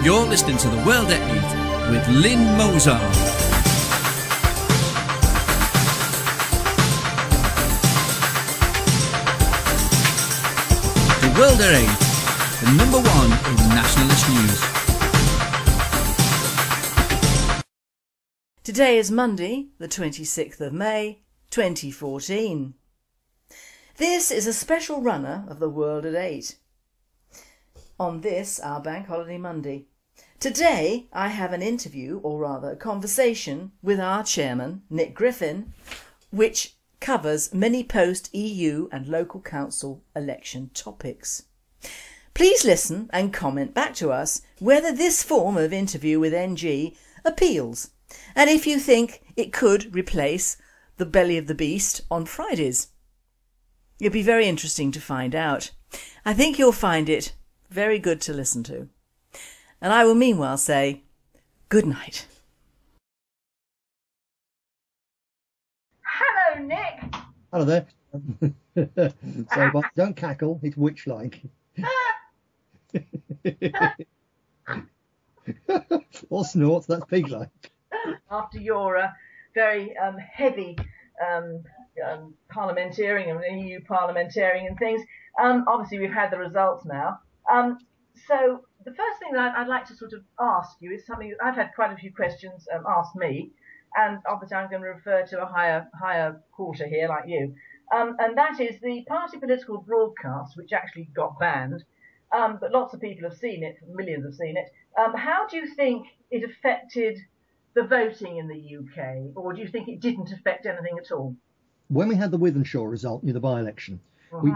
You're listening to The World at 8 with Lynne Mozart. The World at 8, the number one in nationalist news. Today is Monday, the 26th of May, 2014. This is a special runner of The World at 8. On this, our Bank Holiday Monday. Today I have an interview, or rather a conversation, with our chairman, Nick Griffin, which covers many post-EU and local council election topics. Please listen and comment back to us whether this form of interview with NG appeals, and if you think it could replace the Belly of the Beast on Fridays. It'll be very interesting to find out. I think you'll find it very good to listen to. And I will meanwhile say good night. Hello, Nick. Hello there. So, but don't cackle, it's witch-like. Or snort, that's pig-like. After your very heavy parliamentarian and EU parliamentarian and things, obviously we've had the results now. So the first thing that I'd like to sort of ask you is something I've had quite a few questions asked me, and obviously I'm going to refer to a higher quarter here like you, and that is the party political broadcast, which actually got banned, but lots of people have seen it, millions have seen it. How do you think it affected the voting in the UK, or do you think it didn't affect anything at all? When we had the Wythenshawe result in the by-election, we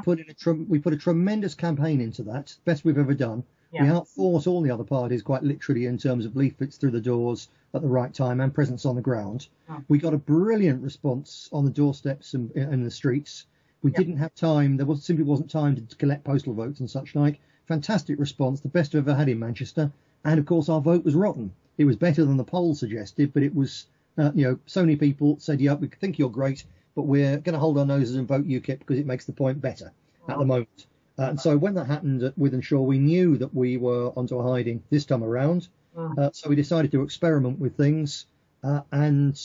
put a tremendous campaign into that, best we've ever done. Yeah. We outfought all the other parties quite literally in terms of leaflets through the doors at the right time and presence on the ground. We got a brilliant response on the doorsteps and in the streets. We didn't have time, simply wasn't time to collect postal votes and such like. Fantastic response, the best we've ever had in Manchester. And of course our vote was rotten. It was better than the poll suggested, but it was, so many people said, yeah, we think you're great, but we're going to hold our noses and vote UKIP because it makes the point better at the moment. And so when that happened at Wythenshawe, we knew that we were onto a hiding this time around. So we decided to experiment with things, and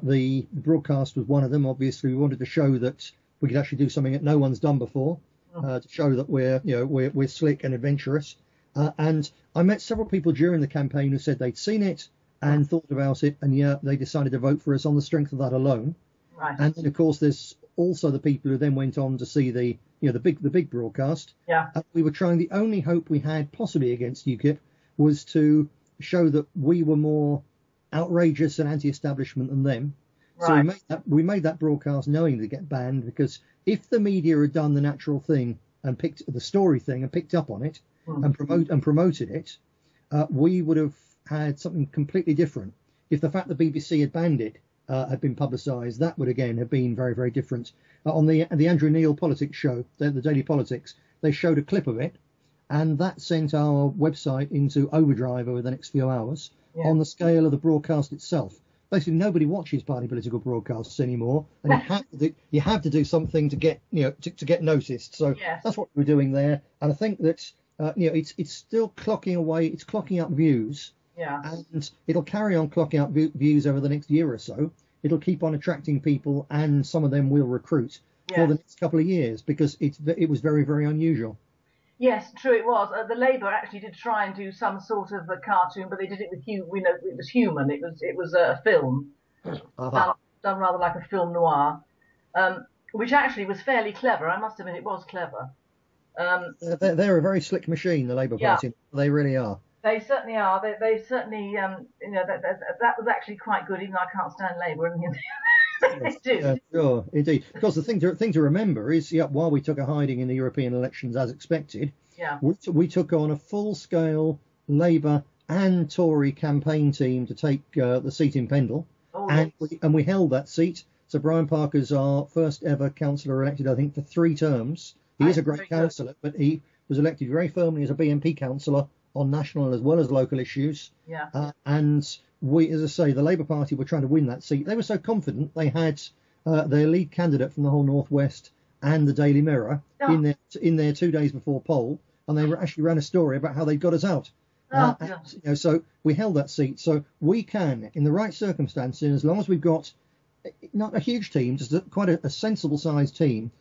the broadcast was one of them. Obviously, we wanted to show that we could actually do something that no one's done before, to show that we're slick and adventurous. And I met several people during the campaign who said they'd seen it and thought about it, and they decided to vote for us on the strength of that alone. Right. And then, of course, there's also the people who then went on to see the big broadcast. Yeah. We were trying. The only hope we had possibly against UKIP was to show that we were more outrageous and anti-establishment than them. Right. So we made that broadcast knowing to get banned, because if the media had done the natural thing and picked the story thing and picked up on it and promoted it, we would have had something completely different. If the fact the BBC had banned it had been publicised, that would again have been very, very different. On the Andrew Neil Politics show, the Daily Politics, they showed a clip of it, and that sent our website into overdrive over the next few hours on the scale of the broadcast itself. Basically, nobody watches party political broadcasts anymore, and you have to do something to get to get noticed. So that's what we're doing there, and I think that it's still clocking away. It's clocking up views. Yeah. And it'll carry on clocking up views over the next year or so. It'll keep on attracting people, and some of them will recruit for the next couple of years, because it was very, very unusual. Yes, true it was. The Labour actually did try and do some sort of a cartoon, but they did it with it was human. It was a film done rather like a film noir, which actually was fairly clever. I must admit, it was clever. They're a very slick machine, the Labour Party. They really are. They certainly are. They certainly, that was actually quite good, even though I can't stand Labour. And they do. Yeah, sure, indeed. Of course, the thing to remember is, while we took a hiding in the European elections as expected, we took on a full-scale Labour and Tory campaign team to take the seat in Pendle, and we held that seat. So Brian Parker's our first ever councillor elected, I think, for 3 terms. He is a great councillor, but he was elected very firmly as a BNP councillor on national as well as local issues. And we, as I say, the Labour Party were trying to win that seat. They were so confident they had their lead candidate from the whole North West and the Daily Mirror in there 2 days before poll, and they actually ran a story about how they got us out. So we held that seat. So we can, in the right circumstances, as long as we've got not a huge team, just quite a sensible sized team,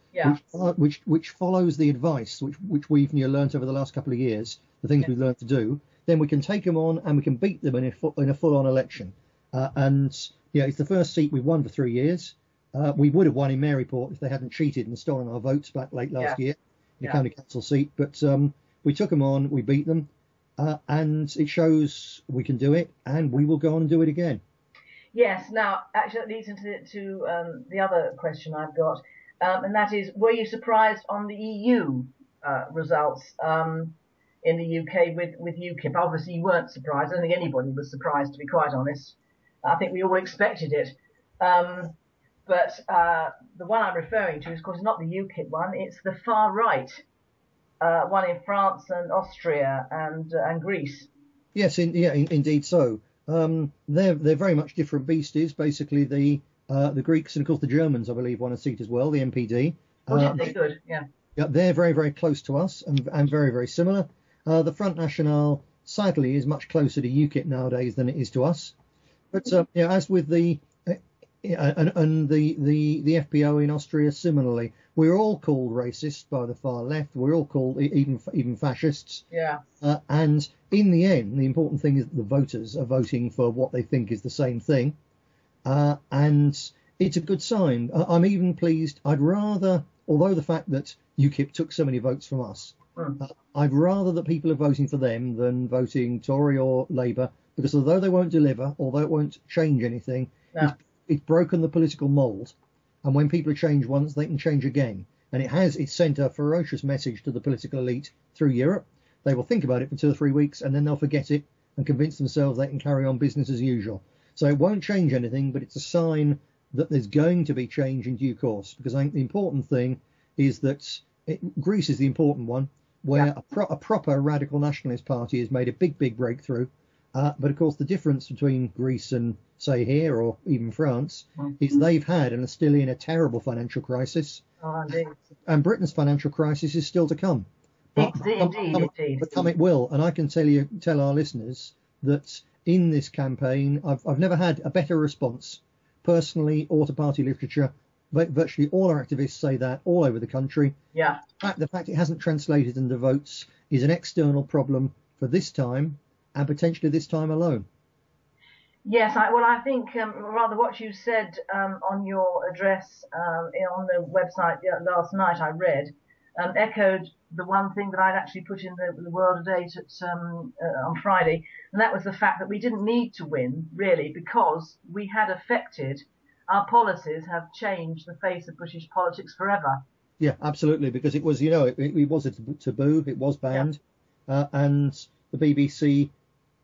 which follows the advice which we've learnt over the last couple of years, the things we've learned to do, then we can take them on and we can beat them in a full-on election. It's the first seat we've won for 3 years. We would have won in Maryport if they hadn't cheated and stolen our votes back late last year in the county council seat. But we took them on, we beat them, and it shows we can do it, and we will go on and do it again. Yes. Now, actually, that leads into the other question I've got, and that is, were you surprised on the EU results in the UK with UKIP? Obviously, you weren't surprised. I don't think anybody was surprised, to be quite honest. I think we all expected it. But the one I'm referring to is, of course, not the UKIP one. It's the far right one in France and Austria and Greece. Yes, indeed so. They're very much different beasties. Basically, the Greeks and of course the Germans, I believe, won a seat as well. The NPD. They good. Yeah. Yeah, they're very, very close to us and very, very similar. The Front National, sadly, is much closer to UKIP nowadays than it is to us. But as with the FPO in Austria, similarly, we're all called racist by the far left. We're all called even fascists. Yeah. And in the end, the important thing is that the voters are voting for what they think is the same thing. And it's a good sign. I'm even pleased. I'd rather, although the fact that UKIP took so many votes from us, I'd rather that people are voting for them than voting Tory or Labour, because although they won't deliver, although it won't change anything, it's broken the political mould. And when people change once, they can change again. And it's sent a ferocious message to the political elite through Europe. They will think about it for 2 or 3 weeks and then they'll forget it and convince themselves they can carry on business as usual. So it won't change anything, but it's a sign that there's going to be change in due course. Because I think the important thing is that Greece is the important one, where a proper radical nationalist party has made a big breakthrough. But of course, the difference between Greece and, say, here or even France is they've had and are still in a terrible financial crisis. Oh, indeed. And Britain's financial crisis is still to come. Indeed. But come it will. And I can tell our listeners that in this campaign, I've never had a better response, personally or to party literature. Virtually all our activists say that all over the country. Yeah. The fact it hasn't translated into votes is an external problem for this time, and potentially this time alone. Yes, I think rather what you said on your address on the website last night, I read, echoed the one thing that I'd actually put in the World at 8 on Friday, and that was the fact that we didn't need to win, really, because we had affected, our policies have changed the face of British politics forever. Yeah, absolutely, because it was, it was a taboo, it was banned, and the BBC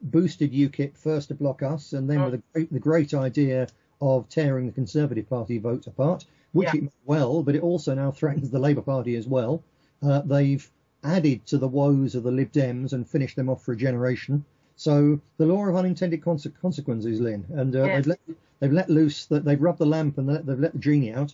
boosted UKIP first to block us, and then with the great idea of tearing the Conservative Party vote apart, which it may well, but it also now threatens the Labour Party as well. They've added to the woes of the Lib Dems and finished them off for a generation. So the law of unintended consequences, Lynne, and they've let loose, they've rubbed the lamp and they've let the genie out.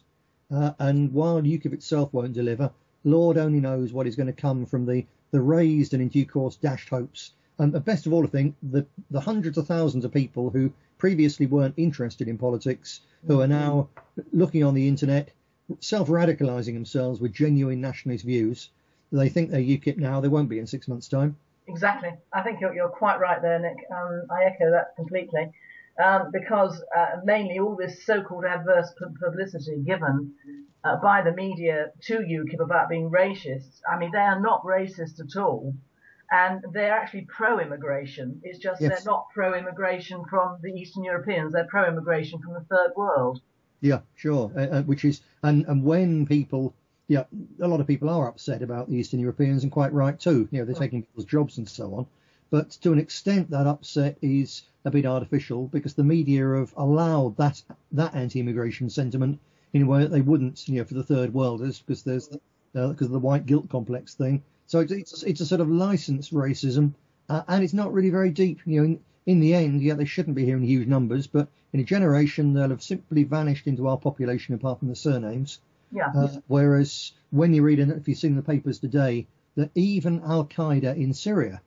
And while UKIP itself won't deliver, Lord only knows what is going to come from the raised and in due course dashed hopes. And best of all, I think, the hundreds of thousands of people who previously weren't interested in politics, who are now looking on the internet, self-radicalising themselves with genuine nationalist views. They think they're UKIP now, they won't be in 6 months' time. Exactly. I think you're quite right there, Nick. I echo that completely. Because mainly all this so-called adverse publicity given by the media to UKIP about being racist, I mean, they are not racist at all. And they're actually pro-immigration. It's just they're not pro-immigration from the Eastern Europeans. They're pro-immigration from the Third World. Yeah, sure. Which is, and when people, a lot of people are upset about the Eastern Europeans, and quite right too. They're taking people's jobs and so on. But to an extent, that upset is a bit artificial, because the media have allowed that anti-immigration sentiment in a way that they wouldn't, for the Third Worlders, because there's because of the white guilt complex thing. So it's a sort of licensed racism, and it's not really very deep. In the end, they shouldn't be here in huge numbers, but in a generation they'll have simply vanished into our population apart from the surnames. Whereas when you read, and if you've seen the papers today, that even Al-Qaeda in Syria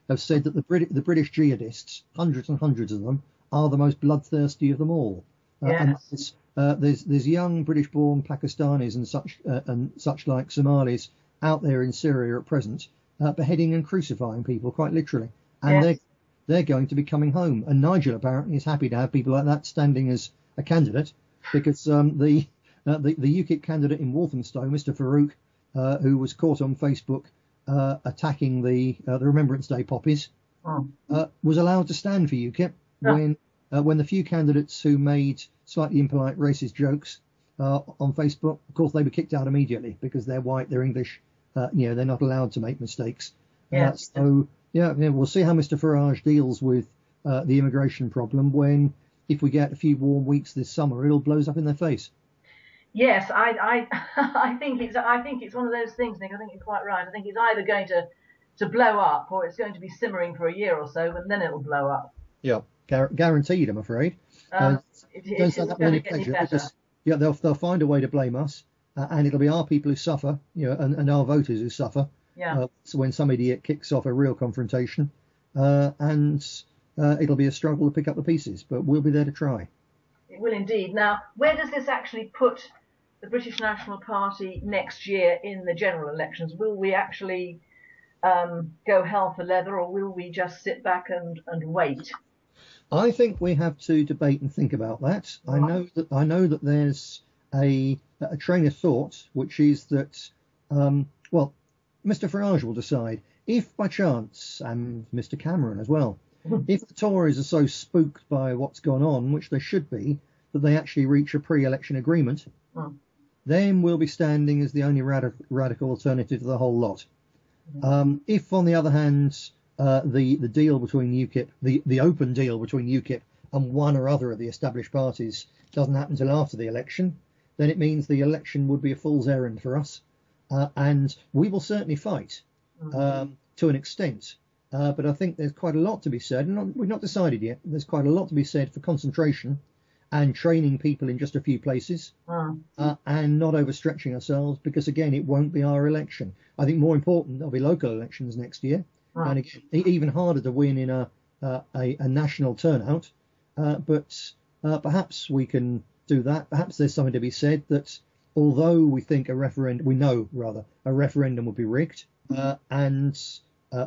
have said that the British jihadists, hundreds and hundreds of them, are the most bloodthirsty of them all. Yes. And there's young British-born Pakistanis and such like Somalis out there in Syria at present, beheading and crucifying people quite literally, and Yes. they're going to be coming home. And Nigel apparently is happy to have people like that standing as a candidate, because the UKIP candidate in Walthamstow, Mr. Farouk, who was caught on Facebook attacking the Remembrance Day poppies, was allowed to stand for UKIP when the few candidates who made slightly impolite racist jokes on Facebook, of course, they were kicked out immediately because they're white, they're English, they're not allowed to make mistakes. Yes. So we'll see how Mr. Farage deals with the immigration problem when, if we get a few warm weeks this summer, it all blows up in their face. Yes, I think it's one of those things, Nick. I think you're quite right. I think it's either going to blow up, or it's going to be simmering for a year or so, and then it'll blow up. Yeah, guaranteed, I'm afraid. Don't say that with any pleasure, because they'll find a way to blame us, and it'll be our people who suffer, and our voters who suffer. Yeah. So when some idiot kicks off a real confrontation, and it'll be a struggle to pick up the pieces, but we'll be there to try. It will indeed. Now, where does this actually put the British National Party next year in the general elections? Will we actually go hell for leather, or will we just sit back and wait? I think we have to debate and think about that. Right. I know that there's a train of thought, which is that Mr. Farage will decide if by chance, and Mr. Cameron as well, if the Tories are so spooked by what's gone on, which they should be, that they actually reach a pre-election agreement, then we'll be standing as the only radical alternative to the whole lot. If, on the other hand, the deal between UKIP, the open deal between UKIP and one or other of the established parties doesn't happen until after the election, then it means the election would be a fool's errand for us. And we will certainly fight to an extent. But I think there's quite a lot to be said, and we've not decided yet. There's quite a lot to be said for concentration and training people in just a few places, and not overstretching ourselves, because, again, it won't be our election. I think more important, there'll be local elections next year, and again, even harder to win in a national turnout. But perhaps we can do that. Perhaps there's something to be said that although we think a referendum would be rigged, and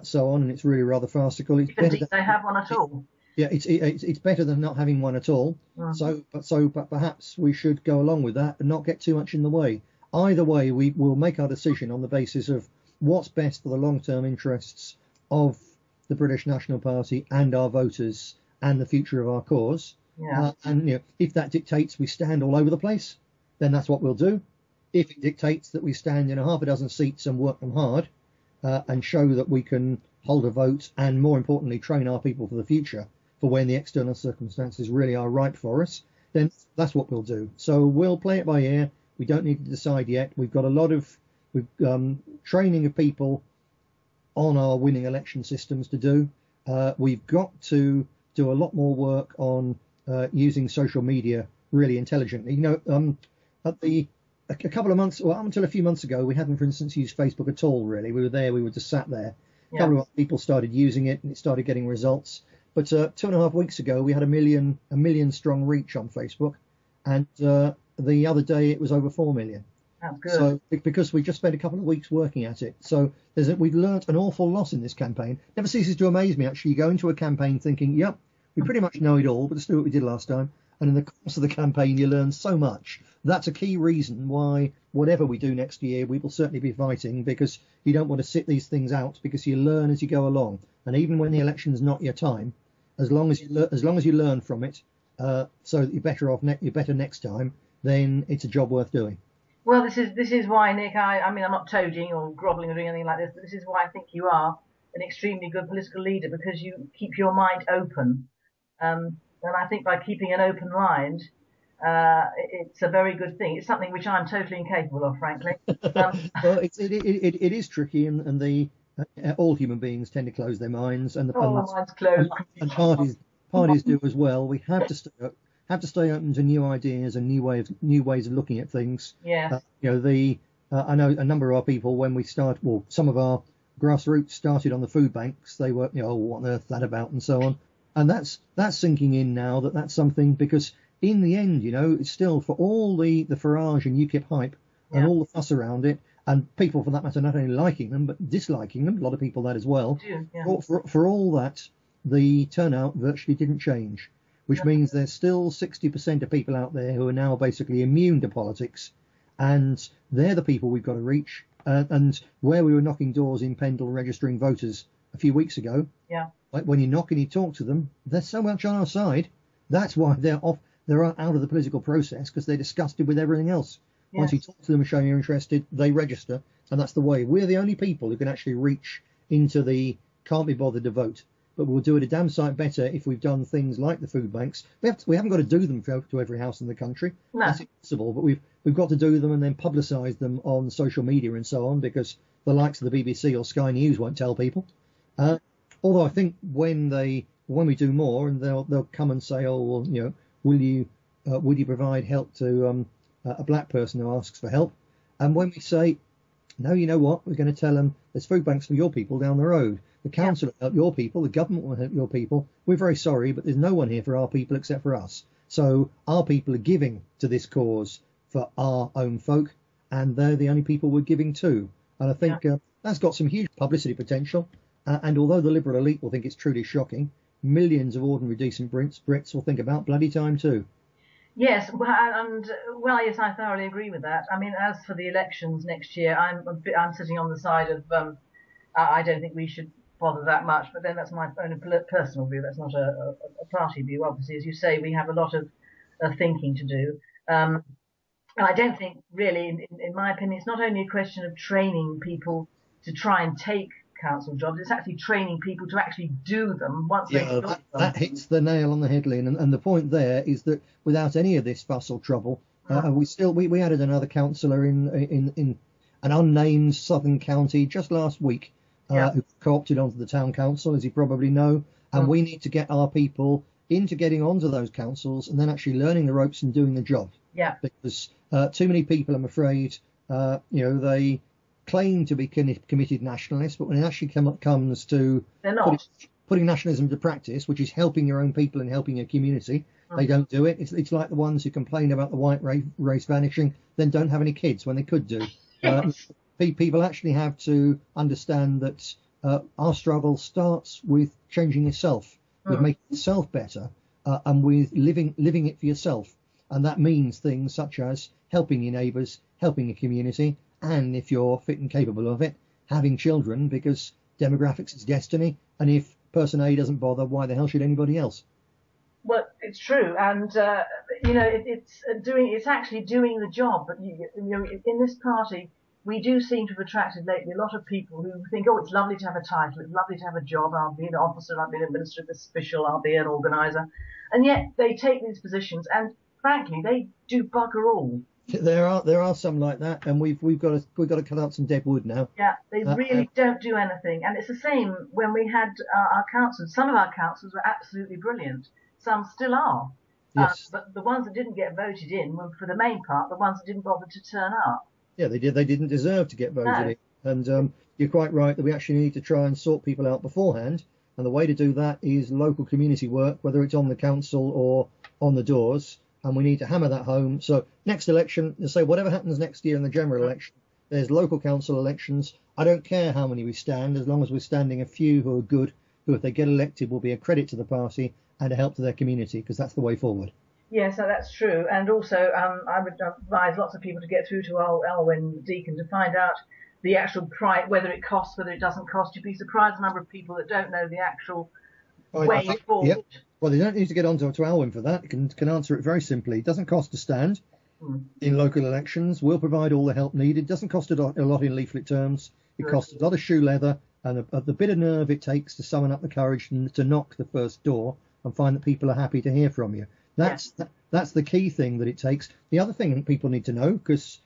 so on, and it's really rather farcical. It's better Indeed, they have one at all. Yeah, it's better than not having one at all. But perhaps we should go along with that and not get too much in the way. Either way, we will make our decision on the basis of what's best for the long-term interests of the British National Party and our voters and the future of our cause. Yeah. And if that dictates we stand all over the place, then that's what we'll do. If it dictates that we stand in a half a dozen seats and work them hard, and show that we can hold a vote and, more importantly, train our people for the future, for when the external circumstances really are ripe for us, then that's what we'll do. So we'll play it by ear. We don't need to decide yet. We've got a lot of training of people on our winning election systems to do. We've got to do a lot more work on using social media really intelligently. A couple of months, up until a few months ago, we hadn't, for instance, used Facebook at all, really. We were just sat there. A couple of people started using it, and it started getting results. But 2.5 weeks ago, we had a million strong reach on Facebook, and the other day it was over 4 million. That's good. So because we just spent a couple of weeks working at it. So we've learnt an awful lot in this campaign. Never ceases to amaze me, actually. You go into a campaign thinking, yep, we pretty much know it all, but let's do what we did last time. And in the course of the campaign, you learn so much. That's a key reason why whatever we do next year, we will certainly be fighting, because you don't want to sit these things out, because you learn as you go along. And even when the election's not your time, as long as you learn from it, so that you're better off, you're better next time, then it's a job worth doing. Well, this is why, Nick. I mean, I'm not toadying or grovelling or doing anything like this, but this is why I think you are an extremely good political leader, because you keep your mind open. And I think by keeping an open mind, it's a very good thing. It's something which I'm totally incapable of, frankly. Well, it is tricky, and all human beings tend to close their minds, and mine's closed. And parties do as well. We have to stay open to new ideas and new ways of looking at things. Yeah. I know a number of our people, when we start, well, some of our grassroots started on the food banks, they were, you know, what on earth that about, and so on. And that's sinking in now, that's something, because in the end, you know, it's still, for all the Farage and UKIP hype and all the fuss around it, and people for that matter not only liking them but disliking them, a lot of people that as well. For all that, the turnout virtually didn't change, which means there's still 60% of people out there who are now basically immune to politics, and they're the people we've got to reach. And where we were knocking doors in Pendle registering voters a few weeks ago, like when you knock and you talk to them, they're so much on our side. That's why they're out of the political process, because they're disgusted with everything else. Once you talk to them and show you're interested, they register, and that's the way. We're the only people who can actually reach into the can't be bothered to vote. But we'll do it a damn sight better if we've done things like the food banks. We haven't got to do them to every house in the country. No. That's impossible. But we've got to do them and then publicise them on social media and so on, because the likes of the BBC or Sky News won't tell people. Although I think when we do more, and they'll come and say, oh well, you know, would you provide help to a black person who asks for help? And when we say, no, you know what, we're going to tell them there's food banks for your people down the road. The council will help your people, the government will help your people. We're very sorry, but there's no one here for our people except for us. So our people are giving to this cause for our own folk, and they're the only people we're giving to. And I think that's got some huge publicity potential. And although the liberal elite will think it's truly shocking, millions of ordinary decent Brits will think about bloody time too. Yes, yes, I thoroughly agree with that. I mean, as for the elections next year, I'm sitting on the side of I don't think we should bother that much, but then that's my own personal view. That's not a party view. Obviously, as you say, we have a lot of thinking to do. And I don't think, really, in my opinion, it's not only a question of training people to try and take council jobs, it's actually training people to actually do them once they've got them. That hits the nail on the head, Lynne, and the point there is that without any of this fuss or trouble, we added another councillor in an unnamed southern county just last week, who co-opted onto the town council, as you probably know, and we need to get our people into getting onto those councils and then actually learning the ropes and doing the job. Because too many people, I'm afraid, they claim to be committed nationalists, but when it actually comes to putting nationalism to practice, which is helping your own people and helping your community, they don't do it. It's like the ones who complain about the white race vanishing, then don't have any kids when they could do. People actually have to understand that our struggle starts with changing yourself, with making yourself better, and with living it for yourself. And that means things such as helping your neighbours, helping your community, and if you're fit and capable of it, having children, because demographics is destiny, and if person A doesn't bother, why the hell should anybody else? Well, it's true, and it's actually doing the job. But in this party, we do seem to have attracted lately a lot of people who think, oh, it's lovely to have a title, it's lovely to have a job, I'll be an officer, I'll be an administrative official, I'll be an organiser, and yet they take these positions, and frankly, they do bugger all. There are some like that, and we've got to cut out some dead wood now. Yeah, they really don't do anything, and it's the same when we had our councils. Some of our councils were absolutely brilliant. Some still are. Yes. But the ones that didn't get voted in were, for the main part, the ones that didn't bother to turn up. Yeah, they did. They didn't deserve to get voted in, and you're quite right that we actually need to try and sort people out beforehand. And the way to do that is local community work, whether it's on the council or on the doors. And we need to hammer that home. So next election, say whatever happens next year in the general election, there's local council elections. I don't care how many we stand, as long as we're standing a few who are good, who if they get elected will be a credit to the party and a help to their community, because that's the way forward. Yes, that's true. And also, I would advise lots of people to get through to Elwyn Deacon to find out the actual price, whether it costs, whether it doesn't cost. You'd be surprised the number of people that don't know the actual way forward. Yep. Well, they don't need to get on to Alwyn for that. Can answer it very simply. It doesn't cost to stand in local elections. We'll provide all the help needed. It doesn't cost a lot in leaflet terms. It costs a lot of shoe leather and the bit of nerve it takes to summon up the courage to knock the first door and find that people are happy to hear from you. That's the key thing that it takes. The other thing that people need to know, because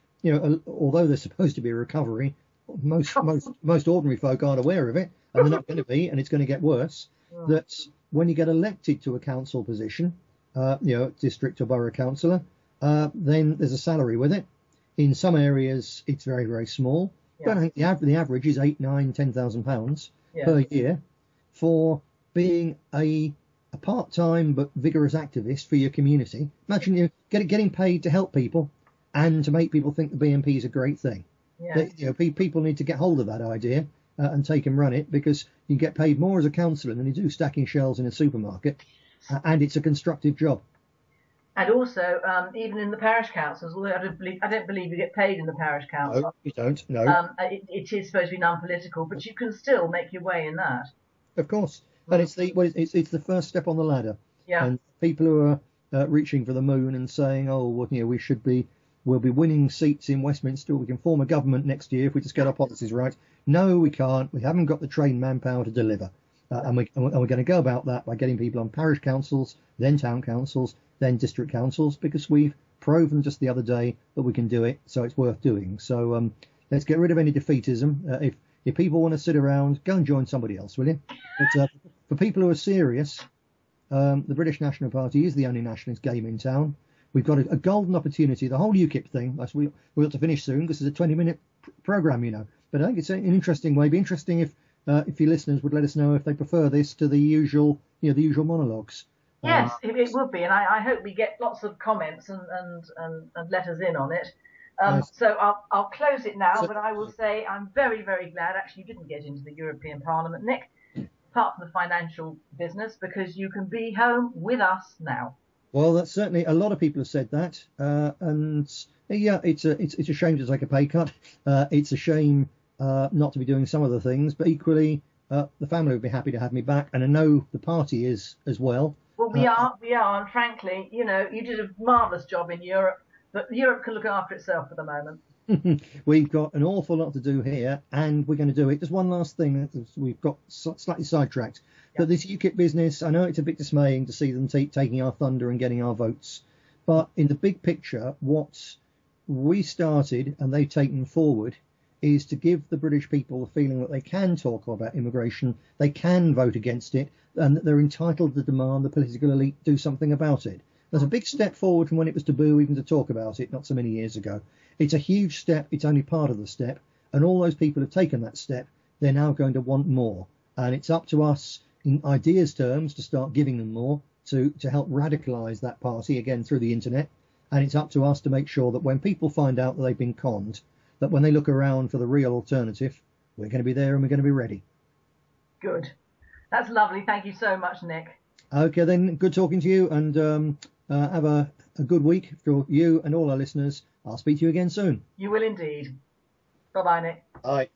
although there's supposed to be a recovery, most ordinary folk aren't aware of it, and they're not going to be, and it's going to get worse. That when you get elected to a council position, district or borough councillor, then there's a salary with it. In some areas, it's very, very small. Yeah. But I think the average is £8,000, £9,000, £10,000 per year for being a part-time but vigorous activist for your community. Imagine you getting paid to help people and to make people think the BNP is a great thing. Yeah. People need to get hold of that idea and take and run it, because you get paid more as a councillor than you do stacking shelves in a supermarket, and it's a constructive job. And also, even in the parish councils, although I don't believe you get paid in the parish council. No, you don't. No. It is supposed to be non-political, but you can still make your way in that. Of course, and it's the first step on the ladder. Yeah. And people who are reaching for the moon and saying, "Oh, well, we'll be winning seats in Westminster. We can form a government next year if we just get our policies right." No, we can't. We haven't got the trained manpower to deliver. And we're going to go about that by getting people on parish councils, then town councils, then district councils, because we've proven just the other day that we can do it, so it's worth doing. So let's get rid of any defeatism. If people want to sit around, go and join somebody else, will you? But for people who are serious, the British National Party is the only nationalist game in town. We've got a golden opportunity. The whole UKIP thing, we ought to finish soon because it's a 20-minute programme, But I think it's an interesting way. It'd be interesting if your listeners would let us know if they prefer this to the usual monologues. Yes, it would be, and I hope we get lots of comments and letters in on it. Nice. So I'll close it now, but I will say I'm very, very glad actually you didn't get into the European Parliament, Nick, apart from the financial business, because you can be home with us now. Well, that's certainly, a lot of people have said that, and yeah, it's a shame to take a pay cut. It's a shame not to be doing some of the things, but equally the family would be happy to have me back, and I know the party is as well. Well, we are, and frankly, you did a marvellous job in Europe, but Europe can look after itself for the moment. We've got an awful lot to do here, and we're going to do it. Just one last thing, we've got slightly sidetracked. Yeah. But this UKIP business, I know it's a bit dismaying to see them taking our thunder and getting our votes, but in the big picture, what we started and they've taken forward is to give the British people the feeling that they can talk about immigration, they can vote against it, and that they're entitled to demand the political elite do something about it. There's a big step forward from when it was taboo even to talk about it not so many years ago. It's a huge step. It's only part of the step. And all those people have taken that step. They're now going to want more. And it's up to us in ideas terms to start giving them more to help radicalise that party again through the internet. And it's up to us to make sure that when people find out that they've been conned, that when they look around for the real alternative, we're going to be there and we're going to be ready. Good. That's lovely. Thank you so much, Nick. Okay, then. Good talking to you, and have a good week for you and all our listeners. I'll speak to you again soon. You will indeed. Bye-bye, Nick. Bye.